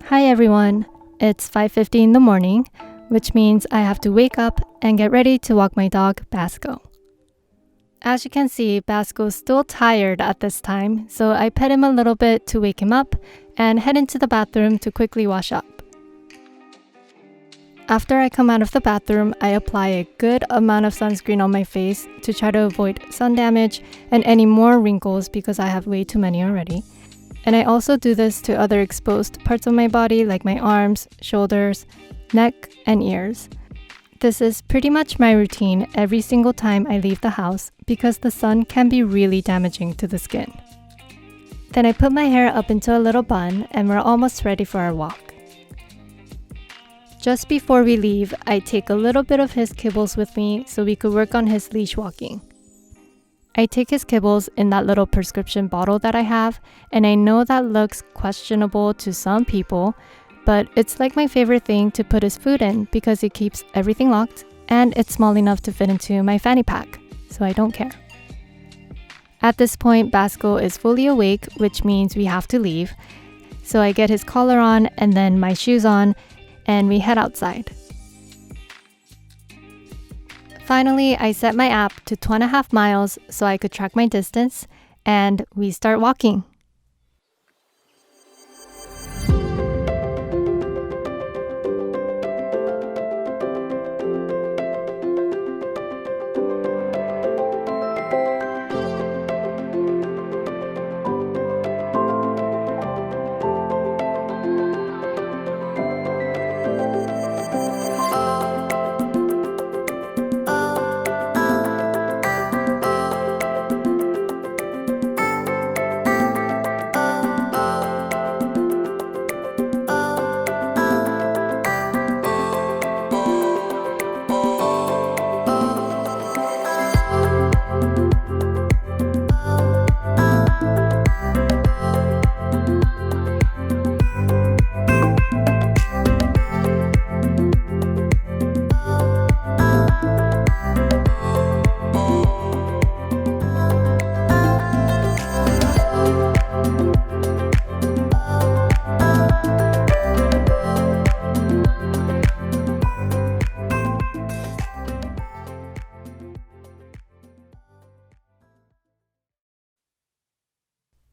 Hi everyone, it's 5:50 in the morning, which means I have to wake up and get ready to walk my dog, Basco. As you can see, Basco's still tired at this time, so I pet him a little bit to wake him up and head into the bathroom to quickly wash up. After I come out of the bathroom, I apply a good amount of sunscreen on my face to try to avoid sun damage and any more wrinkles because I have way too many already. And I also do this to other exposed parts of my body like my arms, shoulders, neck, and ears. This is pretty much my routine every single time I leave the house because the sun can be really damaging to the skin. Then I put my hair up into a little bun and we're almost ready for our walk. Just before we leave, I take a little bit of his kibbles with me so we could work on his leash walking. I take his kibbles in that little prescription bottle that I have, and I know that looks questionable to some people, but it's like my favorite thing to put his food in because it keeps everything locked and it's small enough to fit into my fanny pack, so I don't care. At this point, Basco is fully awake, which means we have to leave. So I get his collar on and then my shoes on, and we head outside. Finally, I set my app to 2.5 miles so I could track my distance, and we start walking.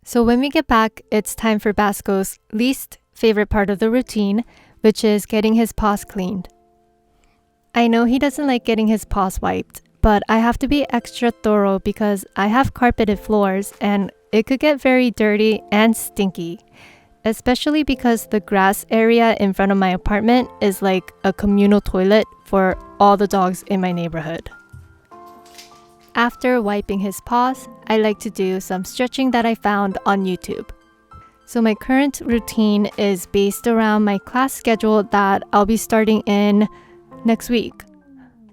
So when we get back, it's time for Basco's least favorite part of the routine, which is getting his paws cleaned. I know he doesn't like getting his paws wiped, but I have to be extra thorough because I have carpeted floors and it could get very dirty and stinky, especially because the grass area in front of my apartment is like a communal toilet for all the dogs in my neighborhood. After wiping his paws, I like to do some stretching that I found on YouTube. So my current routine is based around my class schedule that I'll be starting in next week.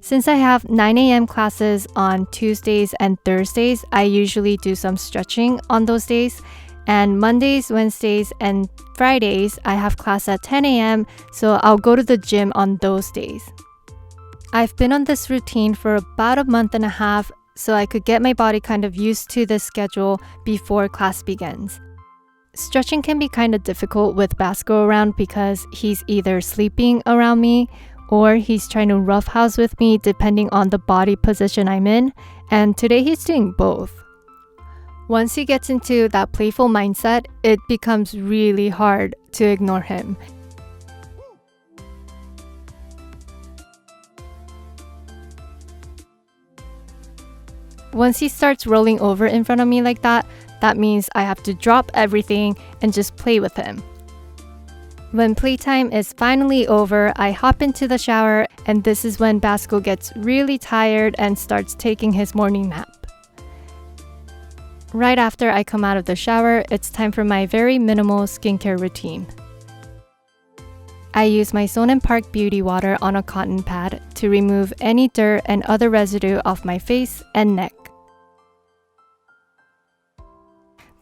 Since I have 9 a.m. classes on Tuesdays and Thursdays, I usually do some stretching on those days. And Mondays, Wednesdays, and Fridays, I have class at 10 a.m., so I'll go to the gym on those days. I've been on this routine for about a month and a half, so I could get my body kind of used to this schedule before class begins. Stretching can be kind of difficult with Basco around because he's either sleeping around me or he's trying to roughhouse with me depending on the body position I'm in, and today he's doing both. Once he gets into that playful mindset, it becomes really hard to ignore him. Once he starts rolling over in front of me like that, that means I have to drop everything and just play with him. When playtime is finally over, I hop into the shower, and this is when Basco gets really tired and starts taking his morning nap. Right after I come out of the shower, it's time for my very minimal skincare routine. I use my Zone & Park Beauty Water on a cotton pad to remove any dirt and other residue off my face and neck.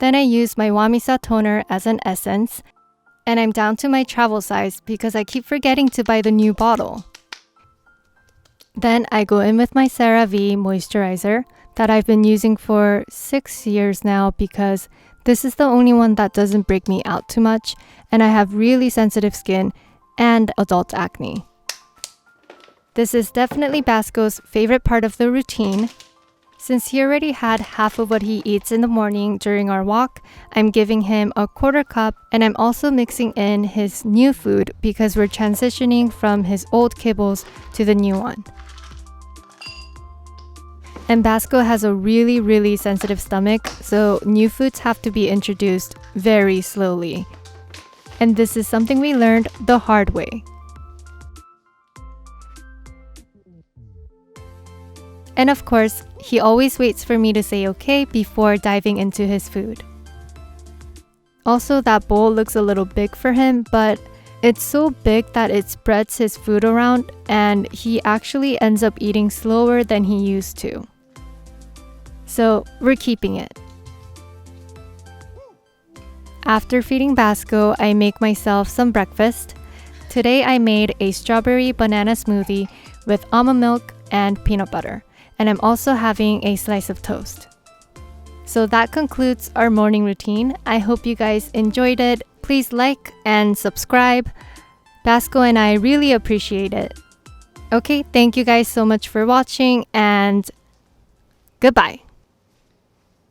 Then I use my Wamisa toner as an essence, and I'm down to my travel size because I keep forgetting to buy the new bottle. Then I go in with my CeraVe moisturizer that I've been using for 6 years now because This is the only one that doesn't break me out too much, and I have really sensitive skin and adult acne. This is definitely Basco's favorite part of the routine. Since he already had half of what he eats in the morning during our walk, I'm giving him a quarter cup, and I'm also mixing in his new food because we're transitioning from his old kibbles to the new one. And Basco has a really sensitive stomach, so new foods have to be introduced very slowly. And this is something we learned the hard way. And of course, he always waits for me to say okay before diving into his food. Also, that bowl looks a little big for him, but it's so big that it spreads his food around, and he actually ends up eating slower than he used to. So we're keeping it. After feeding Basco, I make myself some breakfast. Today I made a strawberry banana smoothie with almond milk and peanut butter. And I'm also having a slice of toast. So that concludes our morning routine. I hope you guys enjoyed it. Please like and subscribe. Basco and I really appreciate it. Okay, thank you guys so much for watching, and goodbye.